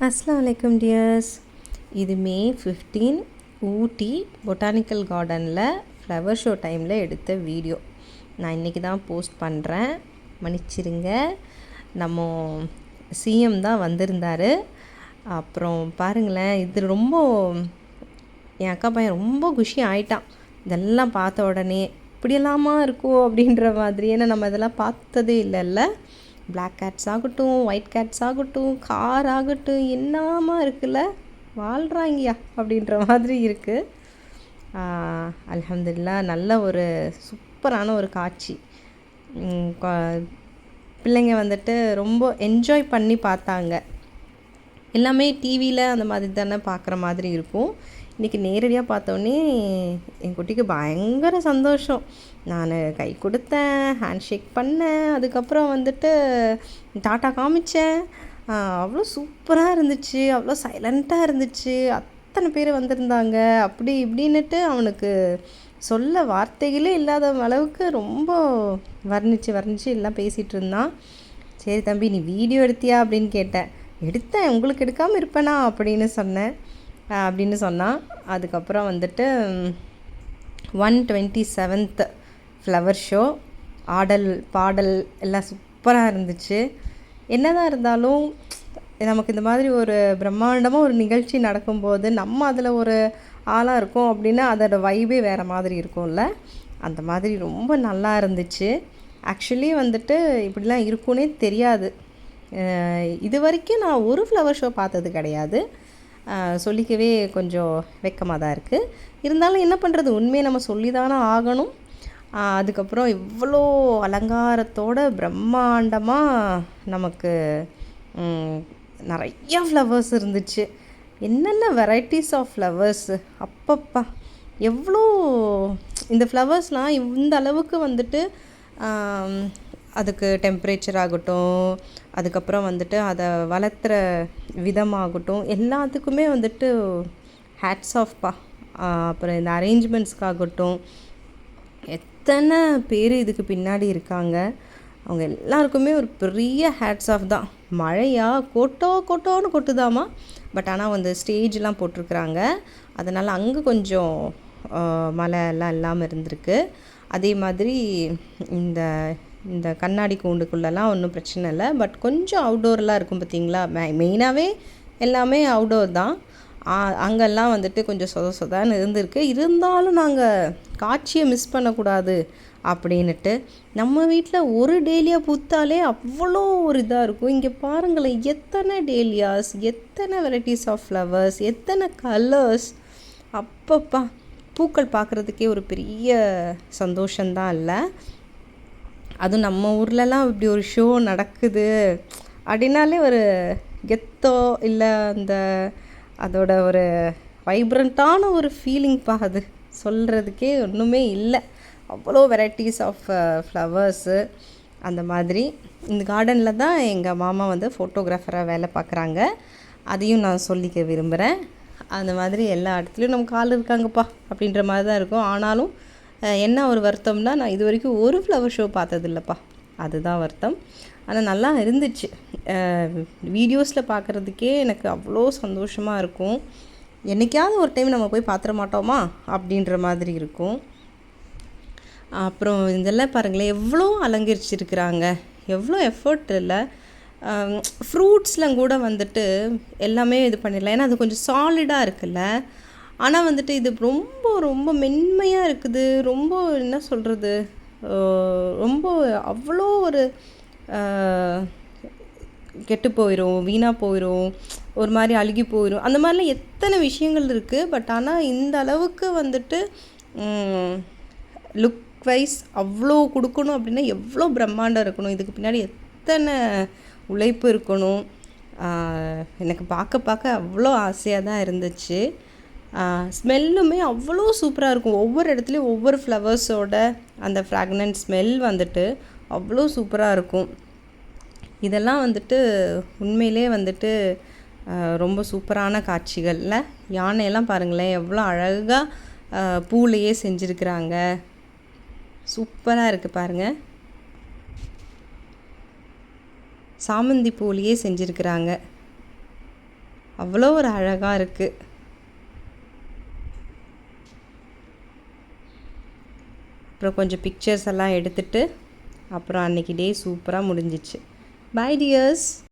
அஸ்ஸலாமு அலைக்கும் டியர்ஸ். இது மே 15 ஊட்டி பொட்டானிக்கல் கார்டனில் ஃப்ளவர் ஷோ டைமில் எடுத்த வீடியோ. நான் இன்றைக்கி தான் போஸ்ட் பண்ணுறேன், மன்னிச்சிருங்க. நம்ம சிஎம் தான் வந்திருந்தார். அப்புறம் பாருங்களேன், இது ரொம்ப என் அக்கா பையன் ரொம்ப குஷி ஆயிட்டான். இதெல்லாம் பார்த்த உடனே இப்படியெல்லாமா இருக்கும் அப்படின்ற மாதிரி. ஏன்னா நம்ம இதெல்லாம் பார்த்ததே இல்லைல்ல. பிளாக் கேட்ஸ் ஆகட்டும், ஒயிட் கேட்ஸ் ஆகட்டும், கார் ஆகட்டும், என்னமா இருக்குல்ல, வாழ்கிறாங்கயா அப்படின்ற மாதிரி இருக்குது. அல்ஹம்துலில்லாஹ், நல்ல ஒரு சூப்பரான ஒரு காட்சி. பிள்ளைங்க வந்துட்டு ரொம்ப என்ஜாய் பண்ணி பார்த்தாங்க. எல்லாமே டிவியில் அந்த மாதிரி தானே பார்க்குற மாதிரி இருக்கும். இன்றைக்கி நேரடியாக பார்த்தோன்னே என் குட்டிக்கு பயங்கர சந்தோஷம். நான் கை கொடுத்தேன், ஹேண்ட் ஷேக் பண்ணேன், அதுக்கப்புறம் வந்துட்டு டாட்டா காமிச்சேன். அவ்வளோ சூப்பராக இருந்துச்சு, அவ்வளோ சைலண்ட்டாக இருந்துச்சு. அத்தனை பேர் வந்திருந்தாங்க. அப்படி இப்படின்னுட்டு அவனுக்கு சொல்ல வார்த்தைகளே இல்லாத அளவுக்கு ரொம்ப வர்ணித்து எல்லாம் பேசிகிட்டு இருந்தான். சரி தம்பி, நீ வீடியோ எடுத்தியா அப்படின்னு கேட்டேன். எடுத்தேன், உங்களுக்கு எடுக்காமல் இருப்பேனா அப்படின்னு சொன்னான். அதுக்கப்புறம் வந்துட்டு 127th ஃப்ளவர் ஷோ, ஆடல் பாடல் எல்லாம் சூப்பராக இருந்துச்சு. என்னதான் இருந்தாலும் நமக்கு இந்த மாதிரி ஒரு பிரம்மாண்டமாக ஒரு நிகழ்ச்சி நடக்கும்போது நம்ம அதில் ஒரு ஆளாக இருக்கோம் அப்படின்னா அதோட வைபே வேறு மாதிரி இருக்கும்ல. அந்த மாதிரி ரொம்ப நல்லா இருந்துச்சு. ஆக்சுவலி வந்துட்டு இப்படிலாம் இருக்குன்னே தெரியாது. இது வரைக்கும் நான் ஒரு ஃப்ளவர் ஷோ பார்த்தது கிடையாது. சொல்லிக்கவே கொஞ்சம் வெக்கமாக தான் இருக்குது. இருந்தாலும் என்ன பண்ணுறது, உண்மையை நம்ம சொல்லி தானே ஆகணும். அதுக்கப்புறம் இவ்வளோ அலங்காரத்தோட பிரம்மாண்டமாக நமக்கு நிறையா ஃப்ளவர்ஸ் இருந்துச்சு. என்னென்ன வெரைட்டிஸ் ஆஃப் ஃப்ளவர்ஸு, அப்பப்பா எவ்வளோ இந்த ஃப்ளவர்ஸ்லாம் இந்த அளவுக்கு வந்துட்டு அதுக்கு டெம்பரேச்சர் ஆகட்டும், அதுக்கப்புறம் வந்துட்டு அதை வளர்த்துற விதமாகட்டும், எல்லாத்துக்குமே வந்துட்டு ஹேட்ஸ் ஆஃப்பா. அப்புறம் இந்த அரேஞ்ச்மெண்ட்ஸ்க்காகட்டும், எத்தனை பேர் இதுக்கு பின்னாடி இருக்காங்க. அவங்க எல்லாருக்குமே ஒரு பெரிய ஹேட்ஸ் ஆஃப் தான். மழையா கொட்டோன்னு கொட்டுதாமா. பட் ஆனால் வந்து ஸ்டேஜ்லாம் போட்டிருக்குறாங்க. அதனால் அங்கே கொஞ்சம் மழை எல்லாம் இல்லாமல் இருந்திருக்கு. அதே மாதிரி இந்த கண்ணாடி கூண்டுக்குள்ளெல்லாம் ஒன்றும் பிரச்சனை இல்லை. பட் கொஞ்சம் அவுடோர்லாம் இருக்கும் பார்த்திங்களா. மெயினாகவே எல்லாமே அவுடோர் தான். அங்கெல்லாம் வந்துட்டு கொஞ்சம் சொதான்னு இருந்திருக்கு. இருந்தாலும் நாங்கள் காட்சியை மிஸ் பண்ணக்கூடாது அப்படின்ட்டு நம்ம வீட்டில் ஒரு டேலியா பூத்தாலே அவ்வளோ ஒரு இதாக இருக்கும். இங்கே பாருங்களேன், எத்தனை டேலியாஸ், எத்தனை வெரைட்டிஸ் ஆஃப் ஃப்ளவர்ஸ், எத்தனை கலர்ஸ். அப்பப்பா, பூக்கள் பார்க்குறதுக்கே ஒரு பெரிய சந்தோஷந்தான் இல்லை. அதுவும் நம்ம ஊர்லலாம் இப்படி ஒரு ஷோ நடக்குது அப்படின்னாலே ஒரு கெத்தோ இல்லை, அதோட ஒரு வைப்ரண்ட்டான ஒரு ஃபீலிங் அது சொல்கிறதுக்கே ஒன்றுமே இல்லை. அவ்வளோ வெரைட்டிஸ் ஆஃப் ஃப்ளவர்ஸு. அந்த மாதிரி இந்த கார்டனில் தான் எங்கள் மாமா வந்து ஃபோட்டோகிராஃபராக வேலை பார்க்குறாங்க. அதையும் நான் சொல்லிக்க விரும்புகிறேன். அந்த மாதிரி எல்லா இடத்துலையும் நமக்கு ஆள் இருக்காங்கப்பா அப்படின்ற மாதிரி தான் இருக்கும். ஆனாலும் என்ன ஒரு வருத்தம்னா, நான் இது வரைக்கும் ஒரு ஃப்ளவர் ஷோ பார்த்ததில்லப்பா, அதுதான் வருத்தம். ஆனால் நல்லா இருந்துச்சு. வீடியோஸில் பார்க்குறதுக்கே எனக்கு அவ்வளோ சந்தோஷமாக இருக்கும். என்றைக்காவது ஒரு டைம் நம்ம போய் பார்த்துட மாட்டோமா அப்படின்ற மாதிரி இருக்கும். அப்புறம் இதெல்லாம் பாருங்களேன், எவ்வளோ அலங்கரிச்சிருக்கிறாங்க, எவ்வளோ எஃபர்ட் இல்லை. ஃப்ரூட்ஸ்லாம் கூட வந்துட்டு எல்லாமே இது பண்ணிடலாம், ஏன்னா அது கொஞ்சம் சாலிடாக இருக்குல்ல. ஆனால் வந்துட்டு இது ரொம்ப ரொம்ப மென்மையாக இருக்குது. ரொம்ப என்ன சொல்கிறது, ரொம்ப அவ்வளோ ஒரு கெட்டு போயிடும், வீணாக போயிடும், ஒரு மாதிரி அழுகி போயிடும். அந்த மாதிரிலாம் எத்தனை விஷயங்கள் இருக்குது. பட் ஆனால் இந்த அளவுக்கு வந்துட்டு லுக் வைஸ் அவ்வளோ கொடுக்கணும் அப்படின்னா எவ்வளோ பிரம்மாண்டம் இருக்கணும், இதுக்கு பின்னாடி எத்தனை உழைப்பு இருக்கணும். எனக்கு பார்க்க அவ்வளோ ஆசையாக தான் இருந்துச்சு. ஸ்மெல்லுமே அவ்வளோ சூப்பராக இருக்கும். ஒவ்வொரு இடத்துலையும் ஒவ்வொரு ஃப்ளவர்ஸோட அந்த ஃப்ராக்னன்ட் ஸ்மெல் வந்துட்டு அவ்வளோ சூப்பராக இருக்கும். இதெல்லாம் வந்துட்டு உண்மையிலே வந்துட்டு ரொம்ப சூப்பரான காட்சிகளில். யானையெல்லாம் பாருங்களேன், எவ்வளோ அழகாக பூலையே செஞ்சுருக்கிறாங்க. சூப்பராக இருக்குது பாருங்கள். சாமந்தி பூலையே செஞ்சுருக்கிறாங்க. அவ்வளோ ஒரு அழகாக இருக்குது. அப்புறம் கொஞ்சம் பிக்சர்ஸ் எல்லாம் எடுத்துகிட்டு அப்புறம் அன்றைக்கி டே சூப்பராக முடிஞ்சிச்சு. Bye tears.